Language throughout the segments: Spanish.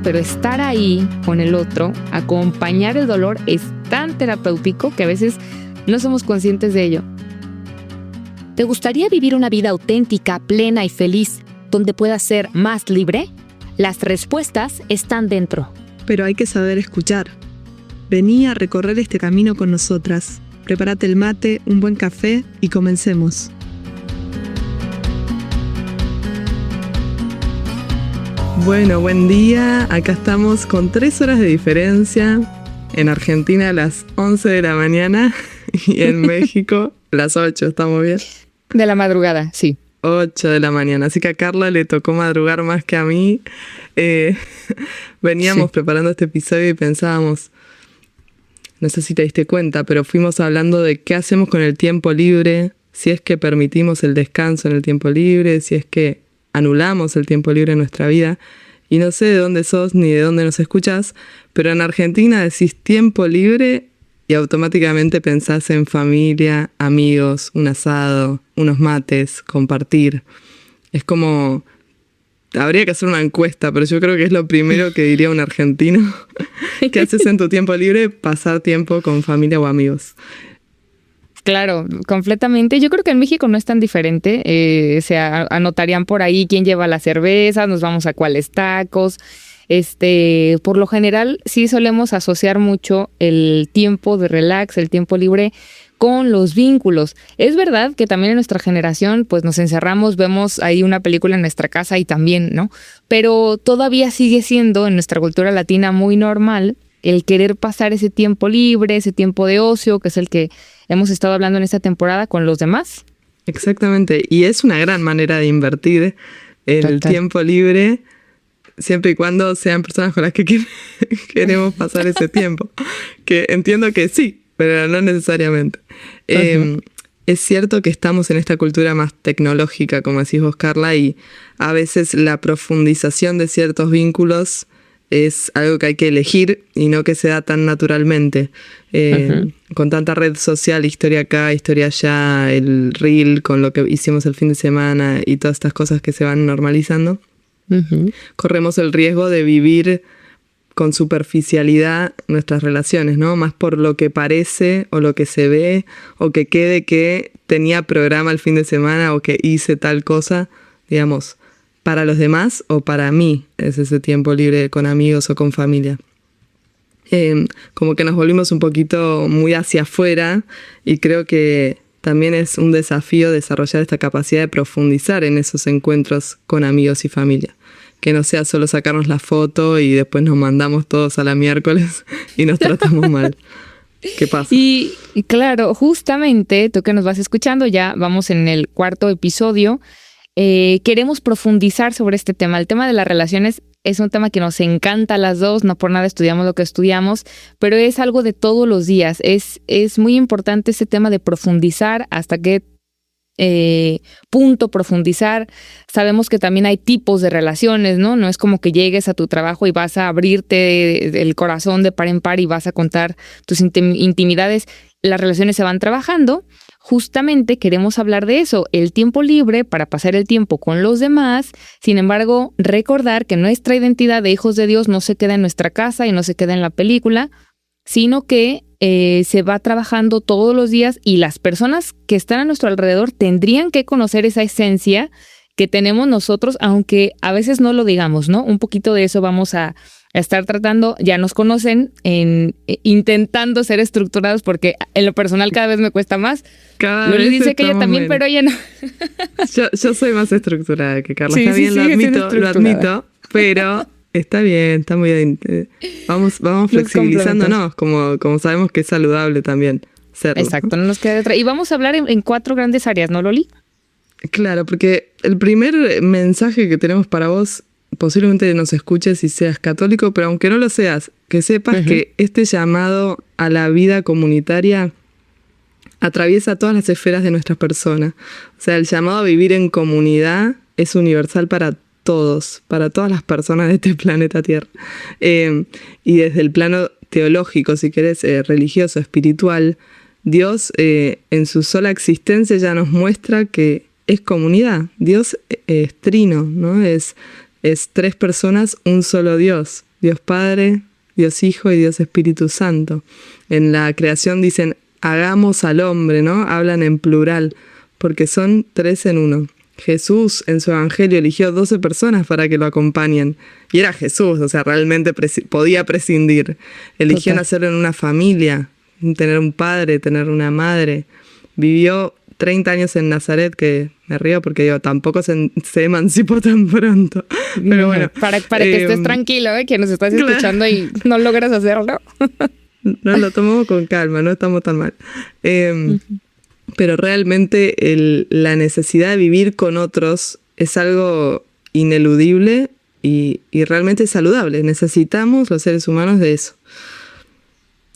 pero estar ahí con el otro, acompañar el dolor es tan terapéutico que a veces no somos conscientes de ello. ¿Te gustaría vivir una vida auténtica, plena y feliz, donde puedas ser más libre? Las respuestas están dentro. Pero hay que saber escuchar. Vení a recorrer este camino con nosotras. Prepárate el mate, un buen café y comencemos. Bueno, buen día. Acá estamos con 3 horas de diferencia. En Argentina a las 11 de la mañana y en México las 8, ¿estamos bien? De la madrugada, sí. 8 de la mañana, así que a Carla le tocó madrugar más que a mí. Veníamos preparando este episodio y pensábamos, no sé si te diste cuenta, pero fuimos hablando de qué hacemos con el tiempo libre, si es que permitimos el descanso en el tiempo libre, si es que anulamos el tiempo libre en nuestra vida. Y no sé de dónde sos ni de dónde nos escuchás, pero en Argentina decís tiempo libre y automáticamente pensás en familia, amigos, un asado, unos mates, compartir. Es como, habría que hacer una encuesta, pero yo creo que es lo primero que diría un argentino. ¿Qué haces en tu tiempo libre? Pasar tiempo con familia o amigos. Claro, completamente. Yo creo que en México no es tan diferente. Se anotarían por ahí quién lleva la cerveza, nos vamos a cuáles tacos. Por lo general sí solemos asociar mucho el tiempo de relax, el tiempo libre con los vínculos. Es verdad que también en nuestra generación pues nos encerramos, vemos ahí una película en nuestra casa y también, ¿no? Pero todavía sigue siendo en nuestra cultura latina muy normal el querer pasar ese tiempo libre, ese tiempo de ocio, que es el que hemos estado hablando en esta temporada con los demás. Exactamente, y es una gran manera de invertir el tiempo libre, siempre y cuando sean personas con las que queremos pasar ese tiempo. Que entiendo que sí, pero no necesariamente. Es cierto que estamos en esta cultura más tecnológica, como decís vos, Carla, y a veces la profundización de ciertos vínculos es algo que hay que elegir y no que se da tan naturalmente. Con tanta red social, historia acá, historia allá, el reel con lo que hicimos el fin de semana y todas estas cosas que se van normalizando, corremos el riesgo de vivir con superficialidad nuestras relaciones, ¿no? Más por lo que parece o lo que se ve o que quede que tenía programa el fin de semana o que hice tal cosa, digamos, para los demás o para mí es ese tiempo libre con amigos o con familia. Como que nos volvimos un poquito muy hacia afuera y creo que también es un desafío desarrollar esta capacidad de profundizar en esos encuentros con amigos y familia. Que no sea solo sacarnos la foto y después nos mandamos todos a la miércoles y nos tratamos mal. ¿Qué pasa? Y claro, justamente tú que nos vas escuchando, ya vamos en el 4º episodio. Queremos profundizar sobre este tema. El tema de las relaciones es un tema que nos encanta a las dos, no por nada estudiamos lo que estudiamos, pero es algo de todos los días. Es muy importante este tema de profundizar, hasta qué punto profundizar. Sabemos que también hay tipos de relaciones, ¿no? No es como que llegues a tu trabajo y vas a abrirte el corazón de par en par y vas a contar tus intimidades. Las relaciones se van trabajando. Justamente queremos hablar de eso, el tiempo libre para pasar el tiempo con los demás. Sin embargo, recordar que nuestra identidad de hijos de Dios no se queda en nuestra casa y no se queda en la película, sino que se va trabajando todos los días y las personas que están a nuestro alrededor tendrían que conocer esa esencia que tenemos nosotros, aunque a veces no lo digamos, ¿no? Un poquito de eso vamos a estar tratando. Ya nos conocen intentando ser estructurados, porque en lo personal cada vez me cuesta más. Loli dice que ella también, pero ella no. Yo soy más estructurada que Carla. Sí, está bien, lo admito, pero está bien, está muy bien. Vamos flexibilizándonos, como sabemos que es saludable también serlo. Exacto, no nos queda otra. Y vamos a hablar en 4 grandes áreas, ¿no, Loli? Claro, porque el primer mensaje que tenemos para vos, posiblemente nos escuches y seas católico, pero aunque no lo seas, que sepas que este llamado a la vida comunitaria atraviesa todas las esferas de nuestra persona. O sea, el llamado a vivir en comunidad es universal para todos, para todas las personas de este planeta Tierra. Y desde el plano teológico, si querés, religioso, espiritual, Dios en su sola existencia ya nos muestra que es comunidad. Dios es trino, ¿no? Es 3 personas, un solo Dios. Dios Padre, Dios Hijo y Dios Espíritu Santo. En la creación dicen, hagamos al hombre, ¿no? Hablan en plural, porque son 3 en 1. Jesús en su evangelio eligió 12 personas para que lo acompañen. Y era Jesús, o sea, realmente podía prescindir. Eligió nacer en una familia, tener un padre, tener una madre. Vivió 30 años en Nazaret, que me río porque yo tampoco se emancipó tan pronto. Pero bueno. Para que estés tranquilo, que nos estás escuchando y no logras hacerlo. No, lo tomamos con calma, no estamos tan mal. Pero realmente la necesidad de vivir con otros es algo ineludible y realmente saludable. Necesitamos los seres humanos de eso.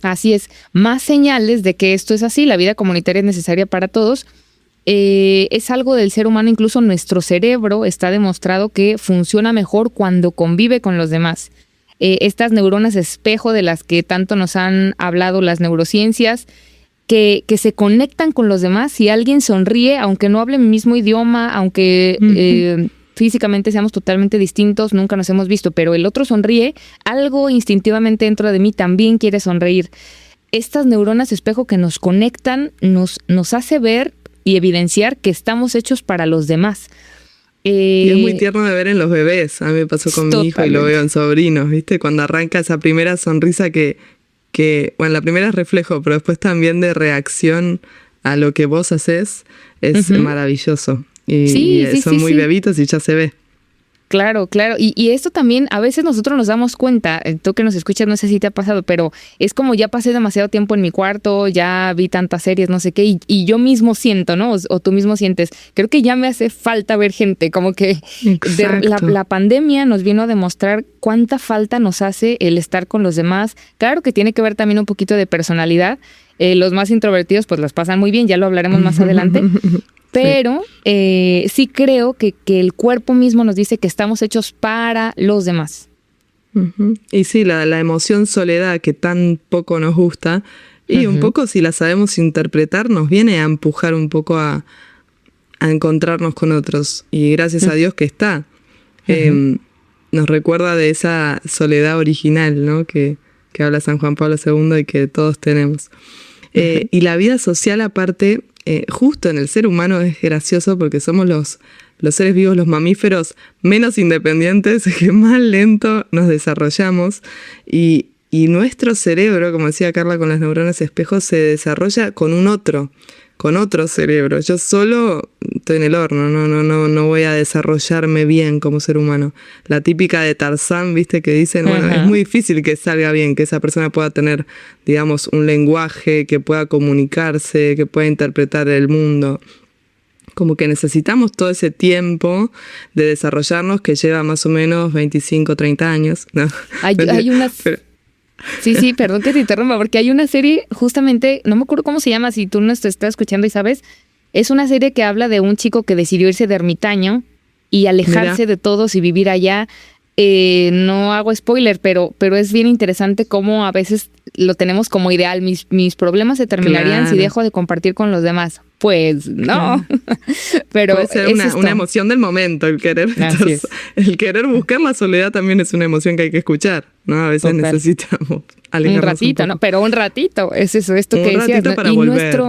Así es. Más señales de que esto es así, la vida comunitaria es necesaria para todos. Es algo del ser humano, incluso nuestro cerebro está demostrado que funciona mejor cuando convive con los demás. Estas neuronas espejo de las que tanto nos han hablado las neurociencias, que se conectan con los demás. Si alguien sonríe, aunque no hable el mismo idioma, aunque físicamente seamos totalmente distintos, nunca nos hemos visto, pero el otro sonríe, algo instintivamente dentro de mí también quiere sonreír. Estas neuronas espejo que nos conectan nos hace ver y evidenciar que estamos hechos para los demás. Y es muy tierno de ver en los bebés. A mí me pasó con mi hijo y lo veo en sobrinos, ¿viste? Cuando arranca esa primera sonrisa que bueno, la primera es reflejo, pero después también de reacción a lo que vos haces, es maravilloso. Y son muy bebitos y ya se ve. Claro, claro. Y esto también, a veces nosotros nos damos cuenta, tú que nos escuchas, no sé si te ha pasado, pero es como ya pasé demasiado tiempo en mi cuarto, ya vi tantas series, no sé qué, y yo mismo siento, ¿no? O tú mismo sientes, creo que ya me hace falta ver gente, como que la pandemia nos vino a demostrar cuánta falta nos hace el estar con los demás. Claro que tiene que ver también un poquito de personalidad. Los más introvertidos pues las pasan muy bien, ya lo hablaremos más adelante. Pero sí creo que el cuerpo mismo nos dice que estamos hechos para los demás. Y sí, la emoción soledad que tan poco nos gusta, y un poco si la sabemos interpretar, nos viene a empujar un poco a encontrarnos con otros. Y gracias a Dios que está. Nos recuerda de esa soledad original, ¿no? que habla San Juan Pablo II y que todos tenemos. Y la vida social aparte, justo en el ser humano es gracioso porque somos los seres vivos, los mamíferos menos independientes, que más lento nos desarrollamos y nuestro cerebro, como decía Carla con las neuronas espejo, se desarrolla con otro cerebro. Yo solo estoy en el horno, no voy a desarrollarme bien como ser humano. La típica de Tarzán, viste, que dicen, bueno, es muy difícil que salga bien, que esa persona pueda tener, digamos, un lenguaje, que pueda comunicarse, que pueda interpretar el mundo. Como que necesitamos todo ese tiempo de desarrollarnos que lleva más o menos 25, 30 años. ¿No? Hay unas... Sí, perdón que te interrumpa, porque hay una serie, justamente, no me acuerdo cómo se llama, si tú nos estás escuchando y sabes, es una serie que habla de un chico que decidió irse de ermitaño y alejarse de todos y vivir allá. No hago spoiler, pero es bien interesante cómo a veces lo tenemos como ideal. Mis problemas se terminarían si dejo de compartir con los demás. Pues no. Pero puede ser una emoción del momento, el querer. Entonces, el querer buscar la soledad también es una emoción que hay que escuchar, ¿no? A veces necesitamos alejarnos un ratito, ¿no? Pero un ratito, es eso, esto que decías. Un ratito para volver.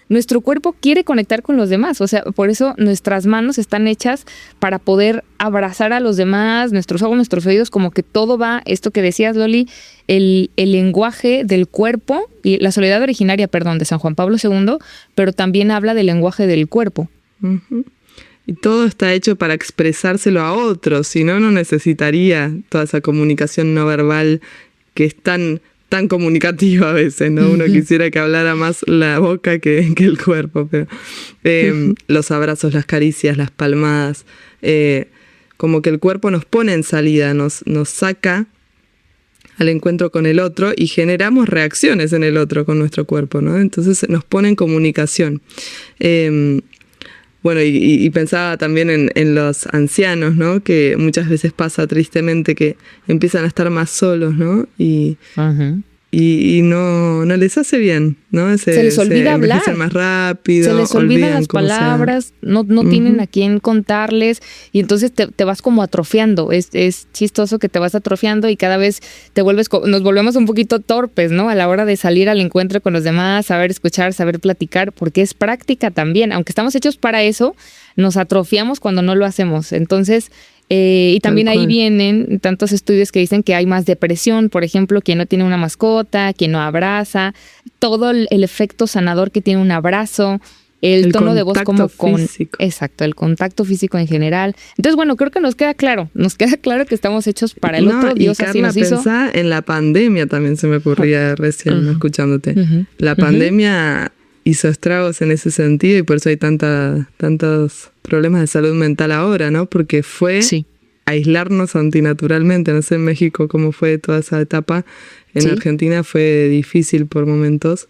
Nuestro cuerpo quiere conectar con los demás, o sea, por eso nuestras manos están hechas para poder abrazar a los demás, nuestros ojos, nuestros oídos, como que todo va, esto que decías, Loli, el lenguaje del cuerpo, y la soledad originaria, de San Juan Pablo II, pero también habla del lenguaje del cuerpo. Y todo está hecho para expresárselo a otros, si no, no necesitaría toda esa comunicación no verbal que es tan comunicativa a veces, ¿no? Uno quisiera que hablara más la boca que el cuerpo, pero los abrazos, las caricias, las palmadas, como que el cuerpo nos pone en salida, nos saca al encuentro con el otro y generamos reacciones en el otro con nuestro cuerpo, ¿no? Entonces nos pone en comunicación. Bueno, y pensaba también en los ancianos, ¿no? Que muchas veces pasa tristemente que empiezan a estar más solos, ¿no? Y y no les hace bien, ¿no? Se les olvida hablar. Más rápido. Se les olvidan las palabras, no tienen a quién contarles y entonces te vas como atrofiando. Es chistoso que te vas atrofiando y cada vez nos volvemos un poquito torpes, ¿no? A la hora de salir al encuentro con los demás, saber escuchar, saber platicar, porque es práctica también. Aunque estamos hechos para eso, nos atrofiamos cuando no lo hacemos. Entonces, y también ahí vienen tantos estudios que dicen que hay más depresión, por ejemplo, quien no tiene una mascota, quien no abraza, todo el efecto sanador que tiene un abrazo, el tono de voz como físico. Exacto, el contacto físico en general. Entonces, bueno, creo que nos queda claro que estamos hechos para el otro. Dios y Carla, así nos hizo. Pensá en la pandemia también se me ocurría recién escuchándote. La pandemia hizo estragos en ese sentido y por eso hay tantos problemas de salud mental ahora, ¿no? Porque fue aislarnos antinaturalmente. No sé en México cómo fue toda esa etapa. En Argentina fue difícil por momentos.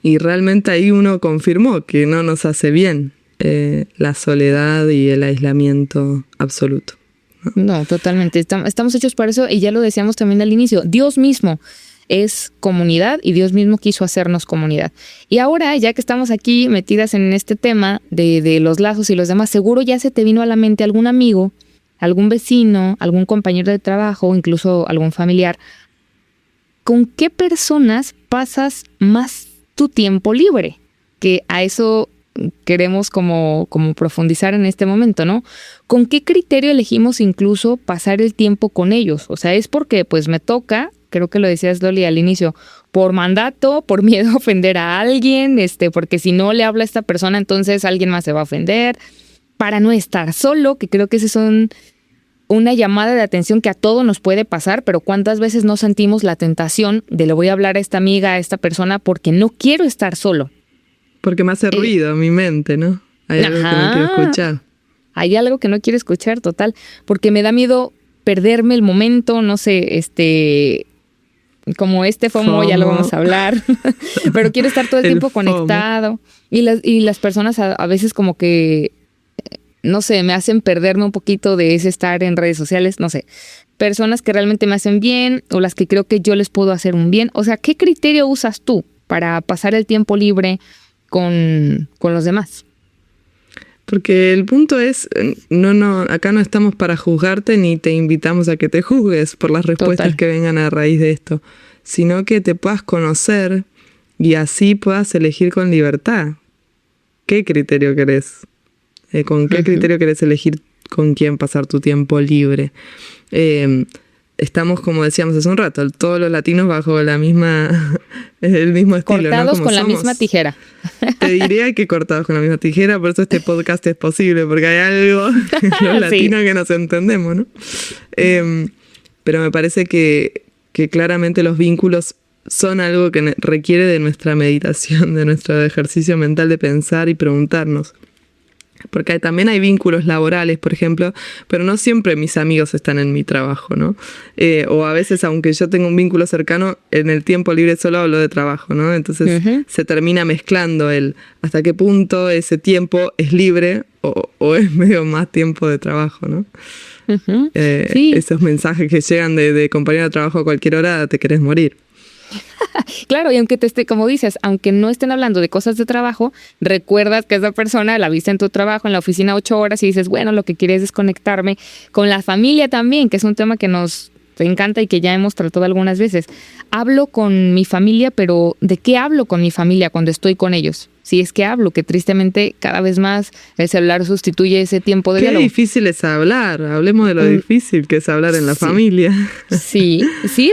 Y realmente ahí uno confirmó que no nos hace bien la soledad y el aislamiento absoluto. No, totalmente. Estamos hechos para eso y ya lo decíamos también al inicio. Dios mismo es comunidad y Dios mismo quiso hacernos comunidad. Y ahora, ya que estamos aquí metidas en este tema de los lazos y los demás, seguro ya se te vino a la mente algún amigo, algún vecino, algún compañero de trabajo, incluso algún familiar. ¿Con qué personas pasas más tu tiempo libre? Que a eso queremos como profundizar en este momento, ¿no? ¿Con qué criterio elegimos incluso pasar el tiempo con ellos? O sea, es porque pues me toca, creo que lo decías Loli al inicio, por mandato, por miedo a ofender a alguien, porque si no le habla a esta persona, entonces alguien más se va a ofender, para no estar solo, que creo que ese son una llamada de atención que a todos nos puede pasar, pero ¿cuántas veces no sentimos la tentación de le voy a hablar a esta amiga, a esta persona, porque no quiero estar solo? Porque me hace ruido mi mente, ¿no? Hay algo que no quiero escuchar. Hay algo que no quiero escuchar, total. Porque me da miedo perderme el momento, no sé, como FOMO, ya lo vamos a hablar. Pero quiero estar todo el tiempo conectado. Y las personas a veces como que, no sé, me hacen perderme un poquito de ese estar en redes sociales, no sé. Personas que realmente me hacen bien o las que creo que yo les puedo hacer un bien. O sea, ¿qué criterio usas tú para pasar el tiempo libre con los demás? Porque el punto es, acá no estamos para juzgarte ni te invitamos a que te juzgues por las respuestas que vengan a raíz de esto, sino que te puedas conocer y así puedas elegir con libertad. ¿Qué criterio querés? ¿Con qué criterio querés elegir con quién pasar tu tiempo libre? Estamos, como decíamos hace un rato, todos los latinos bajo el mismo estilo. Cortados, ¿no? Con la misma tijera. Te diría que cortados con la misma tijera, por eso este podcast es posible, porque hay algo los latinos que nos entendemos, ¿no? Pero me parece que claramente los vínculos son algo que requiere de nuestra meditación, de nuestro ejercicio mental de pensar y preguntarnos. Porque también hay vínculos laborales, por ejemplo, pero no siempre mis amigos están en mi trabajo, ¿no? O a veces, aunque yo tenga un vínculo cercano, en el tiempo libre solo hablo de trabajo, ¿no? Entonces se termina mezclando hasta qué punto ese tiempo es libre o es medio más tiempo de trabajo, ¿no? Esos mensajes que llegan de compañero de trabajo a cualquier hora, te querés morir. Claro, y aunque como dices, aunque no estén hablando de cosas de trabajo, recuerdas que esa persona la viste en tu trabajo, en la oficina 8 horas y dices, bueno, lo que quieres es conectarme con la familia también, que es un tema que nos encanta y que ya hemos tratado algunas veces. Hablo con mi familia, pero ¿de qué hablo con mi familia cuando estoy con ellos? Si es que hablo, que tristemente cada vez más el celular sustituye ese tiempo de diálogo. Qué difícil es hablar. Hablemos de lo difícil que es hablar en la familia. Sí,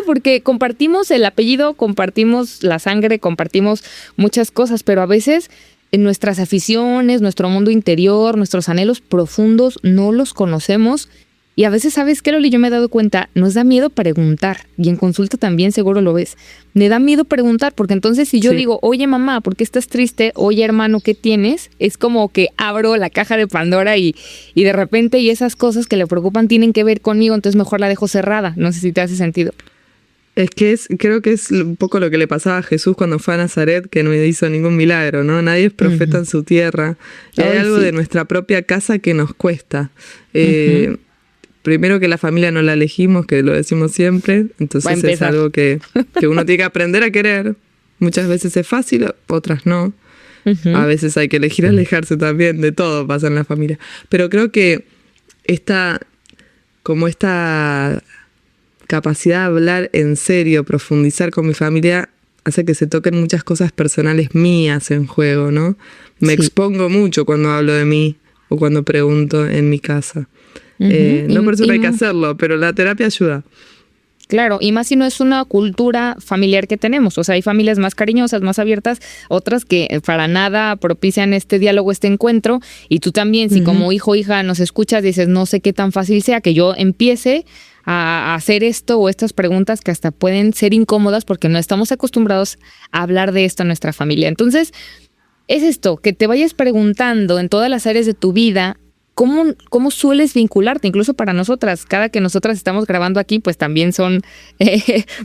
porque compartimos el apellido, compartimos la sangre, compartimos muchas cosas, pero a veces en nuestras aficiones, nuestro mundo interior, nuestros anhelos profundos no los conocemos. Y a veces, ¿sabes qué, Loli? Yo me he dado cuenta, nos da miedo preguntar, y en consulta también seguro lo ves. Me da miedo preguntar, porque entonces si yo digo, oye mamá, ¿por qué estás triste? Oye hermano, ¿qué tienes? Es como que abro la caja de Pandora y de repente y esas cosas que le preocupan tienen que ver conmigo, entonces mejor la dejo cerrada. No sé si te hace sentido. Es que creo que es un poco lo que le pasaba a Jesús cuando fue a Nazaret, que no hizo ningún milagro, ¿no? Nadie es profeta en su tierra. Y hay algo de nuestra propia casa que nos cuesta. primero que la familia no la elegimos, que lo decimos siempre, entonces es algo que uno tiene que aprender a querer. Muchas veces es fácil, otras no. A veces hay que elegir alejarse también, de todo pasa en la familia. Pero creo que esta capacidad de hablar en serio, profundizar con mi familia, hace que se toquen muchas cosas personales mías en juego, ¿no? Me expongo mucho cuando hablo de mí o cuando pregunto en mi casa. No por eso no hay que hacerlo, pero la terapia ayuda. Claro, y más si no es una cultura familiar que tenemos. O sea, hay familias más cariñosas, más abiertas, otras que para nada propician este diálogo, este encuentro. Y tú también, si como hijo o hija nos escuchas, dices, no sé qué tan fácil sea que yo empiece a hacer esto o estas preguntas que hasta pueden ser incómodas porque no estamos acostumbrados a hablar de esto en nuestra familia. Entonces, es esto, que te vayas preguntando en todas las áreas de tu vida, ¿cómo sueles vincularte? Incluso para nosotras, cada que nosotras estamos grabando aquí, pues también son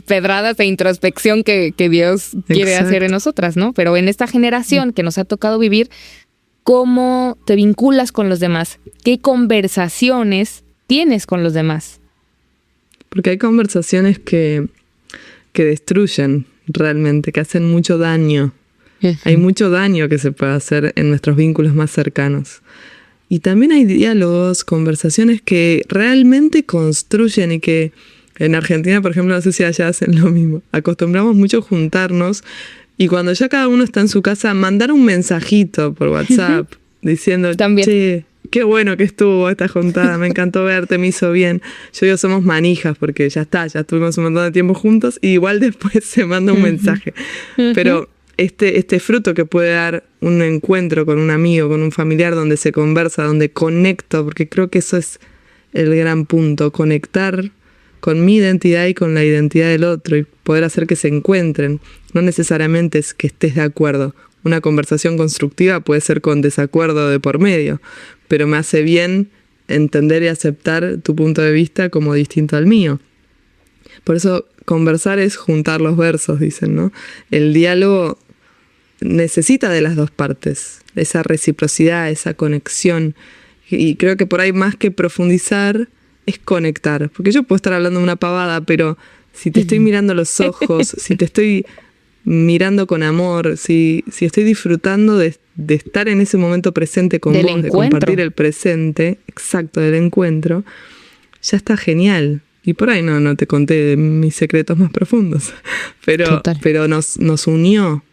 pedradas de introspección que Dios quiere hacer en nosotras, ¿no? Pero en esta generación que nos ha tocado vivir, ¿cómo te vinculas con los demás? ¿Qué conversaciones tienes con los demás? Porque hay conversaciones que destruyen realmente, que hacen mucho daño. Hay mucho daño que se puede hacer en nuestros vínculos más cercanos. Y también hay diálogos, conversaciones que realmente construyen y que en Argentina, por ejemplo, no sé si allá hacen lo mismo. Acostumbramos mucho juntarnos y cuando ya cada uno está en su casa, mandar un mensajito por WhatsApp diciendo, también. Che, qué bueno que estuvo esta juntada, me encantó verte, me hizo bien. Yo digo, somos manijas porque ya estuvimos un montón de tiempo juntos y igual después se manda un mensaje. Pero este fruto que puede dar un encuentro con un amigo, con un familiar, donde se conversa, donde conecto, porque creo que eso es el gran punto, conectar con mi identidad y con la identidad del otro y poder hacer que se encuentren. No necesariamente es que estés de acuerdo. Una conversación constructiva puede ser con desacuerdo de por medio, pero me hace bien entender y aceptar tu punto de vista como distinto al mío. Por eso conversar es juntar los versos, dicen, ¿no? El diálogo necesita de las dos partes, esa reciprocidad, esa conexión. Y creo que por ahí más que profundizar es conectar. Porque yo puedo estar hablando de una pavada, pero si te estoy mirando a los ojos, si te estoy mirando con amor, si estoy disfrutando de estar en ese momento presente con vos, de compartir el presente, exacto, del encuentro, ya está genial. Y por ahí no te conté mis secretos más profundos, pero nos unió.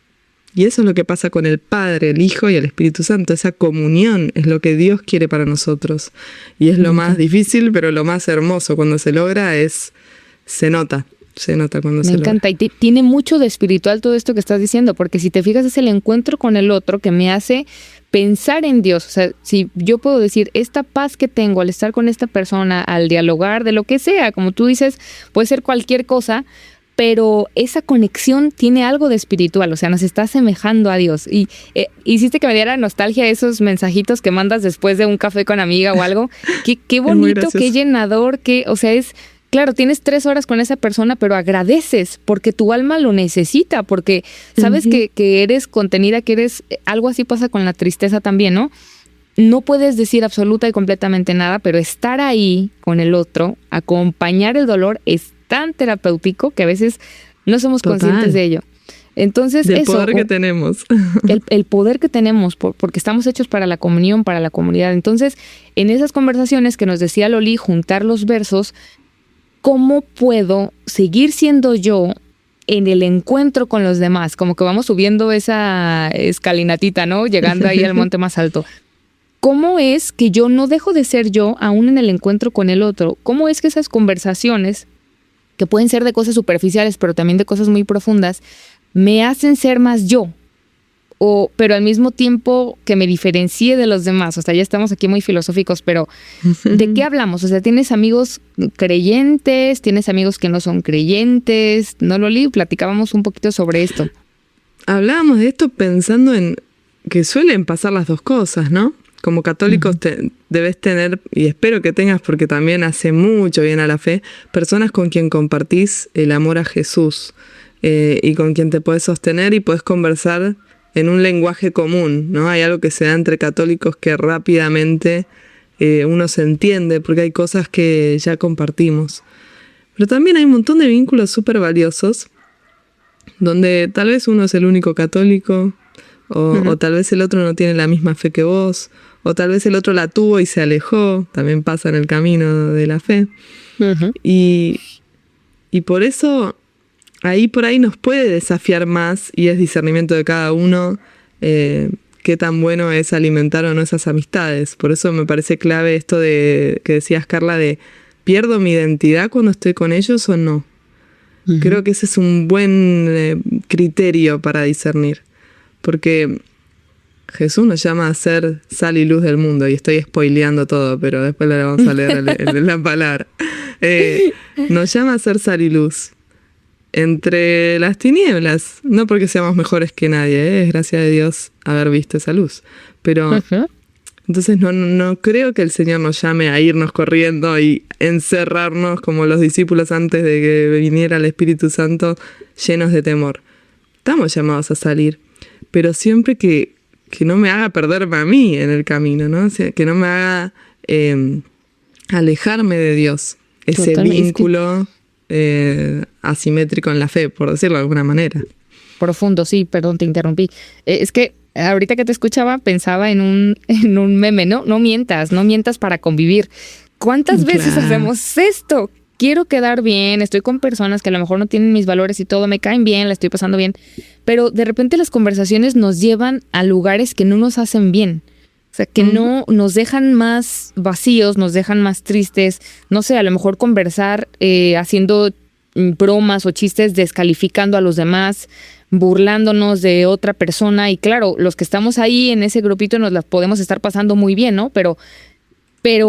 Y eso es lo que pasa con el Padre, el Hijo y el Espíritu Santo. Esa comunión es lo que Dios quiere para nosotros. Y es lo más difícil, pero lo más hermoso. Cuando se logra se nota cuando se logra. Me encanta. Y tiene mucho de espiritual todo esto que estás diciendo, porque si te fijas es el encuentro con el otro que me hace pensar en Dios. O sea, si yo puedo decir, esta paz que tengo al estar con esta persona, al dialogar de lo que sea, como tú dices, puede ser cualquier cosa, pero esa conexión tiene algo de espiritual, o sea, nos está asemejando a Dios. Y hiciste que me diera nostalgia esos mensajitos que mandas después de un café con amiga o algo. Qué bonito, qué llenador, o sea, claro, tienes 3 horas con esa persona, pero agradeces porque tu alma lo necesita, porque sabes que eres contenida, que eres... Algo así pasa con la tristeza también, ¿no? No puedes decir absoluta y completamente nada, pero estar ahí con el otro, acompañar el dolor es tan terapéutico que a veces no somos conscientes de ello. Entonces, el poder que tenemos. El poder que tenemos, porque estamos hechos para la comunión, para la comunidad. Entonces, en esas conversaciones que nos decía Loli, juntar los versos, ¿cómo puedo seguir siendo yo en el encuentro con los demás? Como que vamos subiendo esa escalinatita, ¿no? Llegando ahí al monte más alto. ¿Cómo es que yo no dejo de ser yo aún en el encuentro con el otro? ¿Cómo es que esas conversaciones, que pueden ser de cosas superficiales, pero también de cosas muy profundas, me hacen ser más yo? Pero al mismo tiempo que me diferencie de los demás. O sea, ya estamos aquí muy filosóficos, pero ¿de qué hablamos? O sea, ¿tienes amigos creyentes? ¿Tienes amigos que no son creyentes? ¿No, Loli? Platicábamos un poquito sobre esto. Hablábamos de esto pensando en que suelen pasar las dos cosas, ¿no? Como católicos debes tener, y espero que tengas porque también hace mucho bien a la fe, personas con quien compartís el amor a Jesús y con quien te puedes sostener y puedes conversar en un lenguaje común, ¿no? Hay algo que se da entre católicos que rápidamente uno se entiende, porque hay cosas que ya compartimos. Pero también hay un montón de vínculos súper valiosos, donde tal vez uno es el único católico, o tal vez el otro no tiene la misma fe que vos, o tal vez el otro la tuvo y se alejó, también pasa en el camino de la fe. Y por eso, por ahí nos puede desafiar más, y es discernimiento de cada uno, qué tan bueno es alimentar o no esas amistades. Por eso me parece clave esto que decías, Carla, de ¿pierdo mi identidad cuando estoy con ellos o no? Creo que ese es un buen criterio para discernir, porque Jesús nos llama a ser sal y luz del mundo, y estoy spoileando todo, pero después le vamos a leer la palabra. Nos llama a ser sal y luz entre las tinieblas, no porque seamos mejores que nadie, es gracia de Dios haber visto esa luz, pero entonces no creo que el Señor nos llame a irnos corriendo y encerrarnos como los discípulos antes de que viniera el Espíritu Santo, llenos de temor. Estamos llamados a salir, pero siempre que no me haga perderme a mí en el camino, ¿no? O sea, que no me haga alejarme de Dios, ese vínculo asimétrico en la fe, por decirlo de alguna manera. Profundo, sí, perdón, te interrumpí. Es que ahorita que te escuchaba pensaba en un meme, ¿no? No mientas para convivir. ¿Cuántas veces hacemos esto? Quiero quedar bien, estoy con personas que a lo mejor no tienen mis valores y todo, me caen bien, la estoy pasando bien, pero de repente las conversaciones nos llevan a lugares que no nos hacen bien. O sea, que no nos dejan más vacíos, nos dejan más tristes. No sé, a lo mejor conversar haciendo bromas o chistes descalificando a los demás, burlándonos de otra persona. Y claro, los que estamos ahí en ese grupito nos las podemos estar pasando muy bien, ¿no? Pero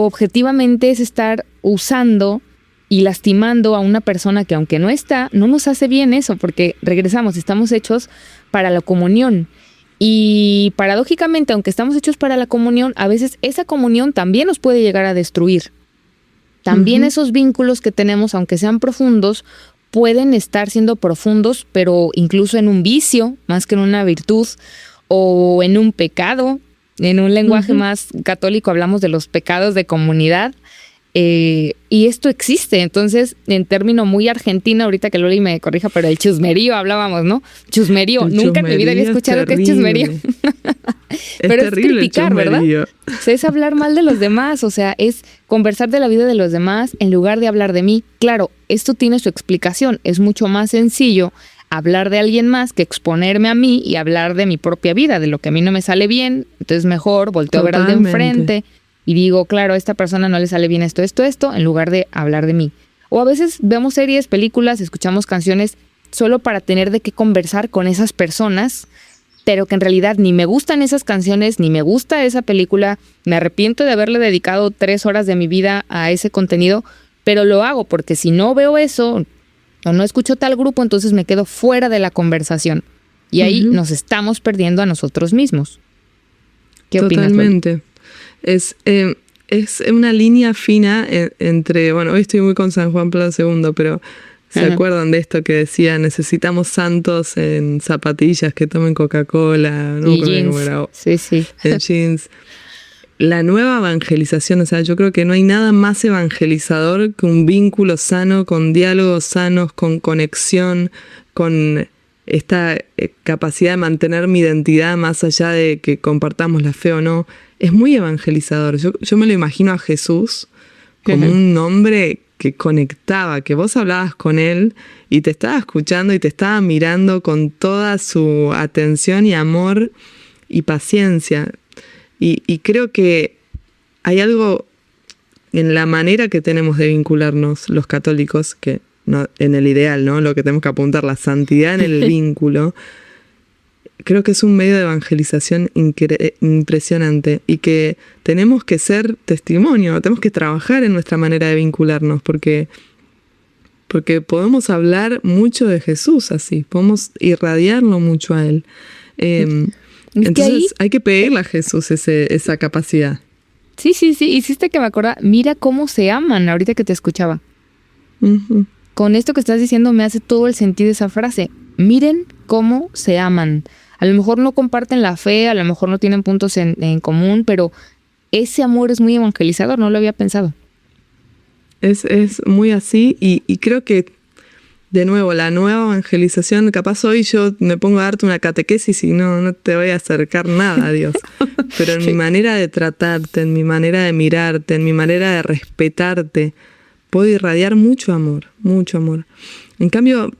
objetivamente es estar usando y lastimando a una persona que aunque no está, no nos hace bien eso, porque regresamos, estamos hechos para la comunión. Y paradójicamente, aunque estamos hechos para la comunión, a veces esa comunión también nos puede llegar a destruir. También esos vínculos que tenemos, aunque sean profundos, pueden estar siendo profundos, pero incluso en un vicio, más que en una virtud, o en un pecado. En un lenguaje más católico hablamos de los pecados de comunidad. Y esto existe. Entonces, en término muy argentino, ahorita que Loli me corrija, pero el chusmerío hablábamos, ¿no? Chusmerío. Nunca en mi vida había escuchado qué es chusmerío. Pero es criticar, ¿verdad? O sea, es hablar mal de los demás. O sea, es conversar de la vida de los demás en lugar de hablar de mí. Claro, esto tiene su explicación. Es mucho más sencillo hablar de alguien más que exponerme a mí y hablar de mi propia vida, de lo que a mí no me sale bien. Entonces, mejor volteo a ver al de enfrente. Y digo, claro, a esta persona no le sale bien esto, en lugar de hablar de mí. O a veces vemos series, películas, escuchamos canciones solo para tener de qué conversar con esas personas, pero que en realidad ni me gustan esas canciones, ni me gusta esa película. Me arrepiento de haberle dedicado 3 horas de mi vida a ese contenido, pero lo hago porque si no veo eso o no escucho tal grupo, entonces me quedo fuera de la conversación. Y ahí nos estamos perdiendo a nosotros mismos. ¿Qué opinas? Totalmente. Es una línea fina entre, bueno, hoy estoy muy con San Juan Pablo II, pero ¿se acuerdan de esto que decía? Necesitamos santos en zapatillas que tomen Coca-Cola, ¿no? Y jeans. Sí. En jeans. La nueva evangelización, o sea, yo creo que no hay nada más evangelizador que un vínculo sano, con diálogos sanos, con conexión, con esta capacidad de mantener mi identidad más allá de que compartamos la fe o no. Es muy evangelizador. Yo me lo imagino a Jesús como un hombre que conectaba, que vos hablabas con él y te estaba escuchando y te estaba mirando con toda su atención y amor y paciencia. Y creo que hay algo en la manera que tenemos de vincularnos los católicos, que no, en el ideal, ¿no? Lo que tenemos que apuntar, la santidad en el vínculo. Creo que es un medio de evangelización impresionante y que tenemos que ser testimonio, tenemos que trabajar en nuestra manera de vincularnos porque podemos hablar mucho de Jesús así, podemos irradiarlo mucho a Él. Entonces hay que pedirle a Jesús esa capacidad. Sí, hiciste que me acordara, mira cómo se aman ahorita que te escuchaba. Con esto que estás diciendo me hace todo el sentido esa frase, miren cómo se aman. A lo mejor no comparten la fe, a lo mejor no tienen puntos en común, pero ese amor es muy evangelizador, no lo había pensado. Es muy así y creo que, de nuevo, la nueva evangelización, capaz hoy yo me pongo a darte una catequesis y no te voy a acercar nada a Dios. Pero en mi manera de tratarte, en mi manera de mirarte, en mi manera de respetarte, puedo irradiar mucho amor, mucho amor. En cambio,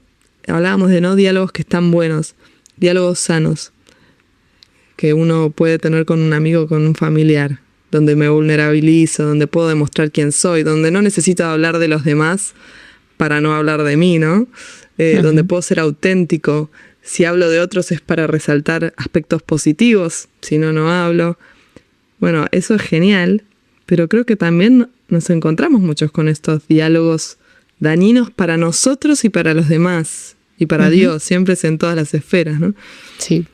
hablábamos de diálogos que están buenos, diálogos sanos, que uno puede tener con un amigo, con un familiar, donde me vulnerabilizo, donde puedo demostrar quién soy, donde no necesito hablar de los demás para no hablar de mí, ¿no? Donde puedo ser auténtico. Si hablo de otros es para resaltar aspectos positivos, si no hablo. Bueno, eso es genial, pero creo que también nos encontramos muchos con estos diálogos dañinos para nosotros y para los demás, y para Dios, siempre es en todas las esferas, ¿no? Sí.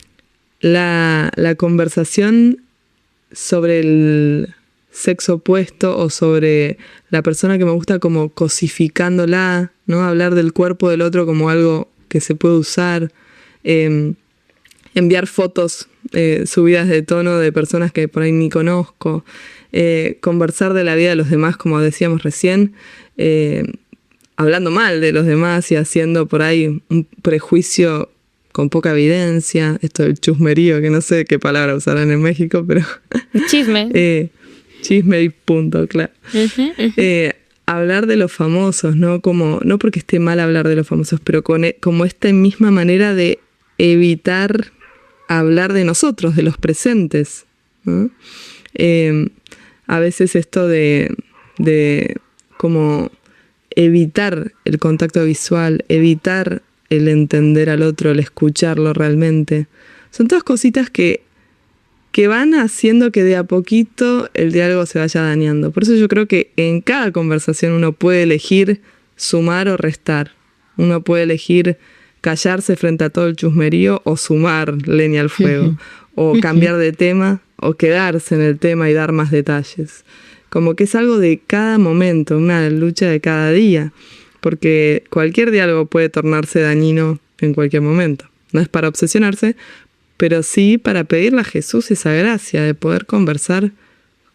La conversación sobre el sexo opuesto o sobre la persona que me gusta como cosificándola, ¿no? Hablar del cuerpo del otro como algo que se puede usar, enviar fotos subidas de tono de personas que por ahí ni conozco, conversar de la vida de los demás, como decíamos recién, hablando mal de los demás y haciendo por ahí un prejuicio con poca evidencia, esto del chusmerío, que no sé qué palabra usarán en México, pero... Chisme. Chisme y punto, claro. Hablar de los famosos, ¿no? Como, no porque esté mal hablar de los famosos, pero como esta misma manera de evitar hablar de nosotros, de los presentes, ¿no? A veces esto de como evitar el contacto visual, evitar el entender al otro, el escucharlo realmente. Son todas cositas que van haciendo que de a poquito el diálogo se vaya dañando. Por eso yo creo que en cada conversación uno puede elegir sumar o restar. Uno puede elegir callarse frente a todo el chusmerío o sumar leña al fuego. O cambiar de tema o quedarse en el tema y dar más detalles. Como que es algo de cada momento, una lucha de cada día. Porque cualquier diálogo puede tornarse dañino en cualquier momento. No es para obsesionarse, pero sí para pedirle a Jesús esa gracia de poder conversar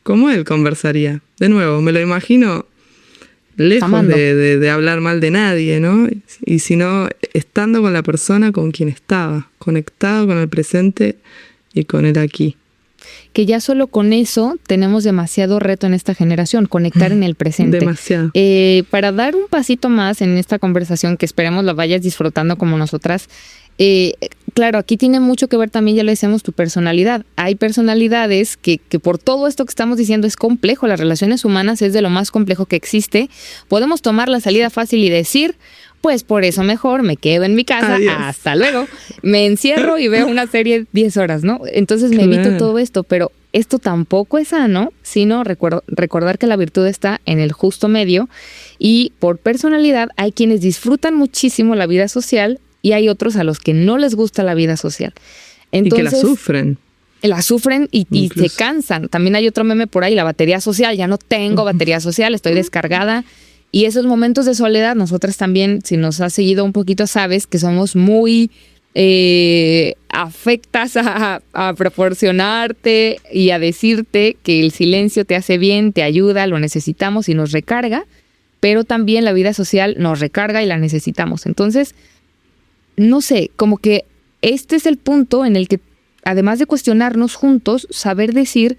como Él conversaría. De nuevo, me lo imagino lejos de hablar mal de nadie, ¿no? Y sino estando con la persona con quien estaba, conectado con el presente y con el aquí. Que ya solo con eso tenemos demasiado reto en esta generación, conectar en el presente. Demasiado. Para dar un pasito más en esta conversación, que esperemos la vayas disfrutando como nosotras, claro, aquí tiene mucho que ver también, ya lo decíamos, tu personalidad. Hay personalidades que por todo esto que estamos diciendo es complejo. Las relaciones humanas es de lo más complejo que existe. Podemos tomar la salida fácil y decir, pues por eso mejor me quedo en mi casa, adiós, hasta luego. Me encierro y veo una serie 10 horas, ¿no? Entonces me evito todo esto, pero esto tampoco es sano, sino recordar que la virtud está en el justo medio, y por personalidad hay quienes disfrutan muchísimo la vida social y hay otros a los que no les gusta la vida social. Entonces, y que la sufren. La sufren y se cansan. También hay otro meme por ahí, la batería social. Ya no tengo batería social, estoy descargada. Y esos momentos de soledad, nosotras también, si nos has seguido un poquito, sabes que somos muy afectas a proporcionarte y a decirte que el silencio te hace bien, te ayuda, lo necesitamos y nos recarga, pero también la vida social nos recarga y la necesitamos. Entonces, no sé, como que este es el punto en el que, además de cuestionarnos juntos, saber decir,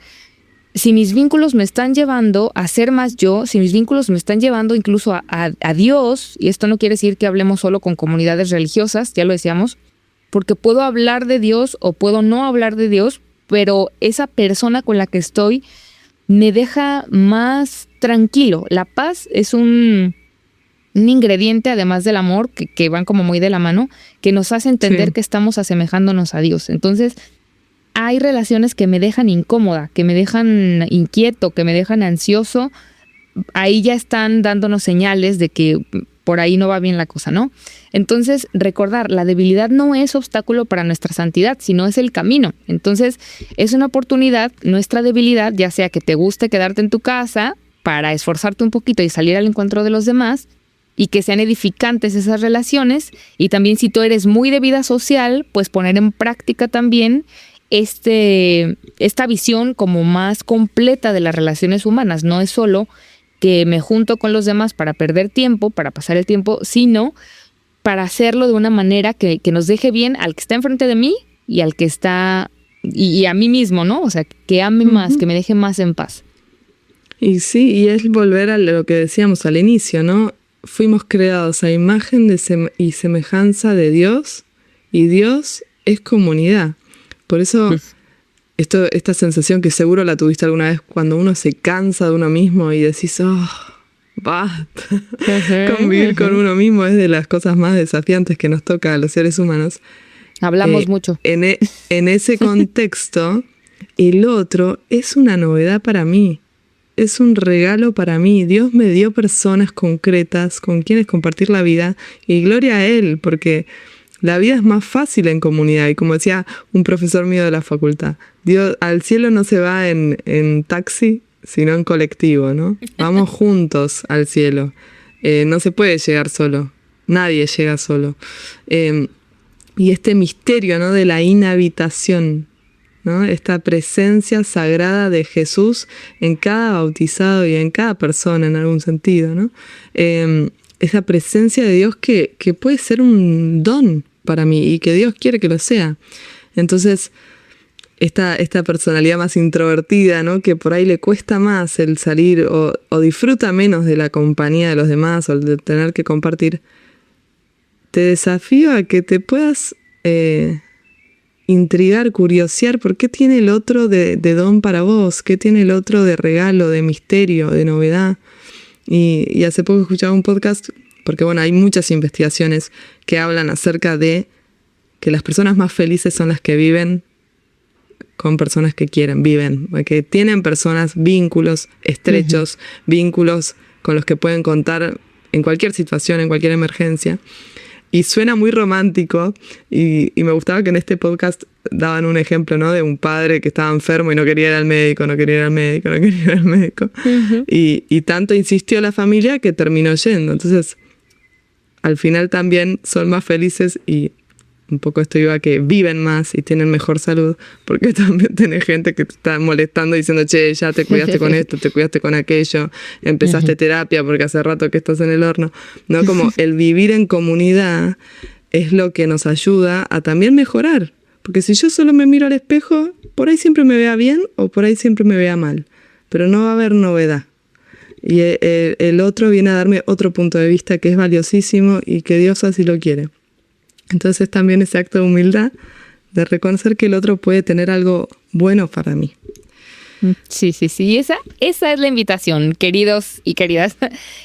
si mis vínculos me están llevando a ser más yo, si mis vínculos me están llevando incluso a Dios, y esto no quiere decir que hablemos solo con comunidades religiosas, ya lo decíamos, porque puedo hablar de Dios o puedo no hablar de Dios, pero esa persona con la que estoy me deja más tranquilo. La paz es un ingrediente, además del amor, que van como muy de la mano, que nos hace entender que estamos asemejándonos a Dios. Entonces, hay relaciones que me dejan incómoda, que me dejan inquieto, que me dejan ansioso. Ahí ya están dándonos señales de que por ahí no va bien la cosa, ¿no? Entonces, recordar, la debilidad no es obstáculo para nuestra santidad, sino es el camino. Entonces, es una oportunidad, nuestra debilidad, ya sea que te guste quedarte en tu casa para esforzarte un poquito y salir al encuentro de los demás, y que sean edificantes esas relaciones, y también si tú eres muy de vida social, pues poner en práctica también esta visión como más completa de las relaciones humanas. No es solo que me junto con los demás para perder tiempo, para pasar el tiempo, sino para hacerlo de una manera que nos deje bien al que está enfrente de mí y al que está, y a mí mismo, ¿no? O sea, que ame más, que me deje más en paz. Y sí, y es volver a lo que decíamos al inicio, ¿no? Fuimos creados a imagen y semejanza de Dios, y Dios es comunidad. Por eso, esta sensación que seguro la tuviste alguna vez cuando uno se cansa de uno mismo y decís, basta. Convivir con uno mismo es de las cosas más desafiantes que nos toca a los seres humanos. Hablamos mucho. En ese contexto, el otro es una novedad para mí. Es un regalo para mí. Dios me dio personas concretas con quienes compartir la vida, y gloria a Él, porque la vida es más fácil en comunidad. Y como decía un profesor mío de la facultad, Dios al cielo no se va en taxi, sino en colectivo, ¿no? Vamos juntos al cielo. No se puede llegar solo. Nadie llega solo. Y este misterio, ¿no?, de la inhabitación, ¿no? Esta presencia sagrada de Jesús en cada bautizado y en cada persona en algún sentido, ¿no? Esa presencia de Dios que puede ser un don para mí y que Dios quiere que lo sea. Entonces, esta personalidad más introvertida, ¿no?, que por ahí le cuesta más el salir o disfruta menos de la compañía de los demás o de tener que compartir, te desafío a que te puedas intrigar, curiosear por qué tiene el otro de don para vos, qué tiene el otro de regalo, de misterio, de novedad. Y hace poco escuchaba un podcast, porque bueno, hay muchas investigaciones que hablan acerca de que las personas más felices son las que viven con personas que viven, que tienen personas, vínculos estrechos, vínculos con los que pueden contar en cualquier situación, en cualquier emergencia. Y suena muy romántico, y me gustaba que en este podcast daban un ejemplo, ¿no?, de un padre que estaba enfermo y no quería ir al médico. Y tanto insistió la familia que terminó yendo. Entonces, al final también son más felices, y un poco esto iba a que viven más y tienen mejor salud, porque también tenés gente que te está molestando diciendo, che, ya te cuidaste con esto, te cuidaste con aquello, empezaste terapia porque hace rato que estás en el horno, ¿no? Como el vivir en comunidad es lo que nos ayuda a también mejorar, porque si yo solo me miro al espejo, por ahí siempre me vea bien o por ahí siempre me vea mal, pero no va a haber novedad. Y el otro viene a darme otro punto de vista que es valiosísimo y que Dios así lo quiere. Entonces también ese acto de humildad, de reconocer que el otro puede tener algo bueno para mí. Sí. Esa es la invitación, queridos y queridas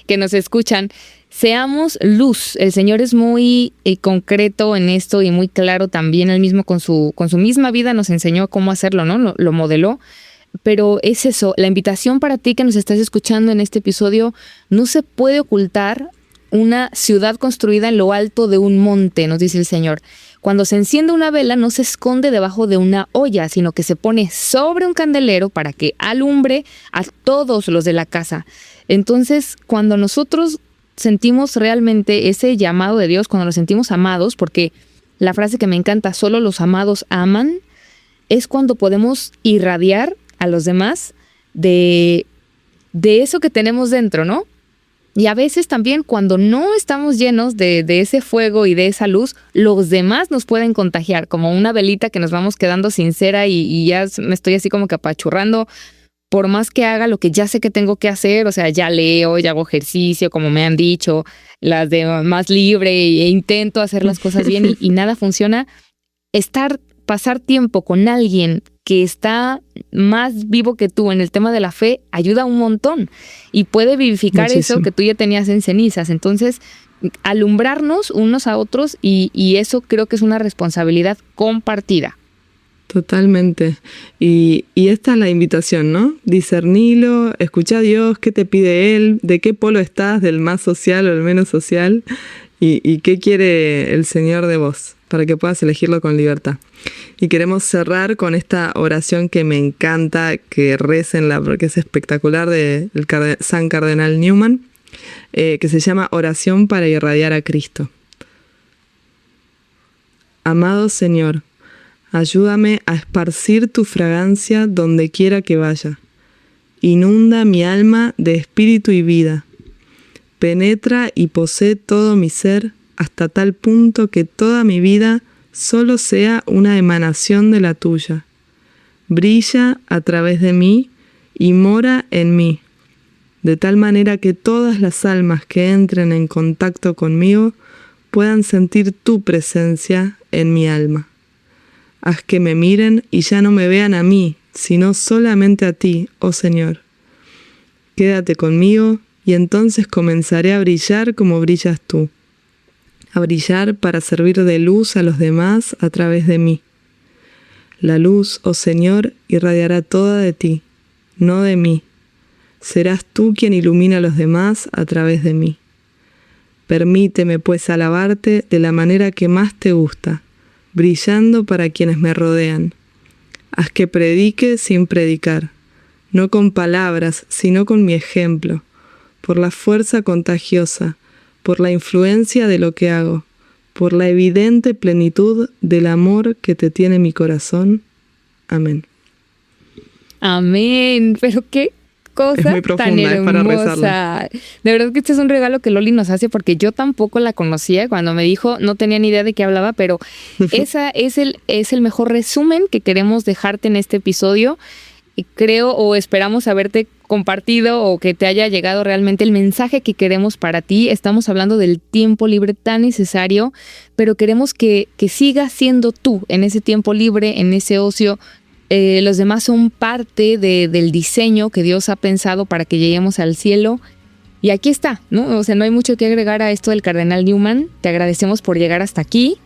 que nos escuchan. Seamos luz. El Señor es muy concreto en esto y muy claro también. Él mismo con su misma vida nos enseñó cómo hacerlo, ¿no? Lo modeló. Pero es eso, la invitación para ti que nos estás escuchando en este episodio. No se puede ocultar una ciudad construida en lo alto de un monte, nos dice el Señor. Cuando se enciende una vela, no se esconde debajo de una olla, sino que se pone sobre un candelero para que alumbre a todos los de la casa. Entonces, cuando nosotros sentimos realmente ese llamado de Dios, cuando nos sentimos amados, porque la frase que me encanta, solo los amados aman, es cuando podemos irradiar a los demás de eso que tenemos dentro, ¿no? Y a veces también cuando no estamos llenos de ese fuego y de esa luz, los demás nos pueden contagiar, como una velita que nos vamos quedando sin cera y ya me estoy así como que apachurrando, por más que haga lo que ya sé que tengo que hacer, o sea, ya leo, ya hago ejercicio, como me han dicho, las de más libre, e intento hacer las cosas bien y nada funciona. Pasar tiempo con alguien que está más vivo que tú en el tema de la fe ayuda un montón y puede vivificar eso que tú ya tenías en cenizas. Entonces, alumbrarnos unos a otros y eso creo que es una responsabilidad compartida. Totalmente. Y esta es la invitación, ¿no? Discernilo, escucha a Dios, qué te pide Él, de qué polo estás, del más social o el menos social, y qué quiere el Señor de vos, para que puedas elegirlo con libertad. Y queremos cerrar con esta oración que me encanta, que récenla porque es espectacular, del San Cardenal Newman, que se llama Oración para irradiar a Cristo. Amado Señor, Ayúdame a esparcir tu fragancia donde quiera que vaya. Inunda mi alma de espíritu y vida. Penetra y posee todo mi ser hasta tal punto que toda mi vida solo sea una emanación de la tuya. Brilla a través de mí y mora en mí, de tal manera que todas las almas que entren en contacto conmigo puedan sentir tu presencia en mi alma. Haz que me miren y ya no me vean a mí, sino solamente a ti, oh Señor. Quédate conmigo y entonces comenzaré a brillar como brillas tú, a brillar para servir de luz a los demás a través de mí. La luz, oh Señor, irradiará toda de ti, no de mí. Serás tú quien ilumina a los demás a través de mí. Permíteme, pues, alabarte de la manera que más te gusta, brillando para quienes me rodean. Haz que predique sin predicar, no con palabras, sino con mi ejemplo, por la fuerza contagiosa, por la influencia de lo que hago, por la evidente plenitud del amor que te tiene mi corazón. Amén. Amén. Pero qué cosa es muy profunda, tan hermosa. Es para rezarla. De verdad que este es un regalo que Loli nos hace porque yo tampoco la conocía. Cuando me dijo, no tenía ni idea de qué hablaba, pero esa es el mejor resumen que queremos dejarte en este episodio. Y creo o esperamos haberte compartido o que te haya llegado realmente el mensaje que queremos para ti. Estamos hablando del tiempo libre tan necesario, pero queremos que sigas siendo tú en ese tiempo libre, en ese ocio. Los demás son parte del diseño que Dios ha pensado para que lleguemos al cielo. Y aquí está, ¿no? O sea, no hay mucho que agregar a esto del Cardenal Newman. Te agradecemos por llegar hasta aquí.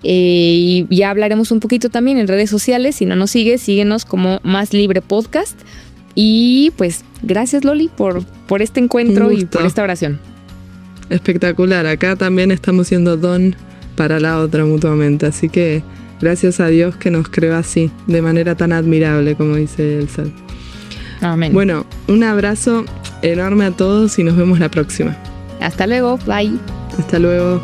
Y ya hablaremos un poquito también en redes sociales. Si no nos sigues, síguenos como Más Libre Podcast. Y pues gracias, Loli, por este encuentro y por esta oración. Espectacular. Acá también estamos siendo don para la otra mutuamente. Así que gracias a Dios que nos creó así, de manera tan admirable, como dice el Salmo. Amén. Bueno, un abrazo enorme a todos y nos vemos la próxima. Hasta luego. Bye. Hasta luego.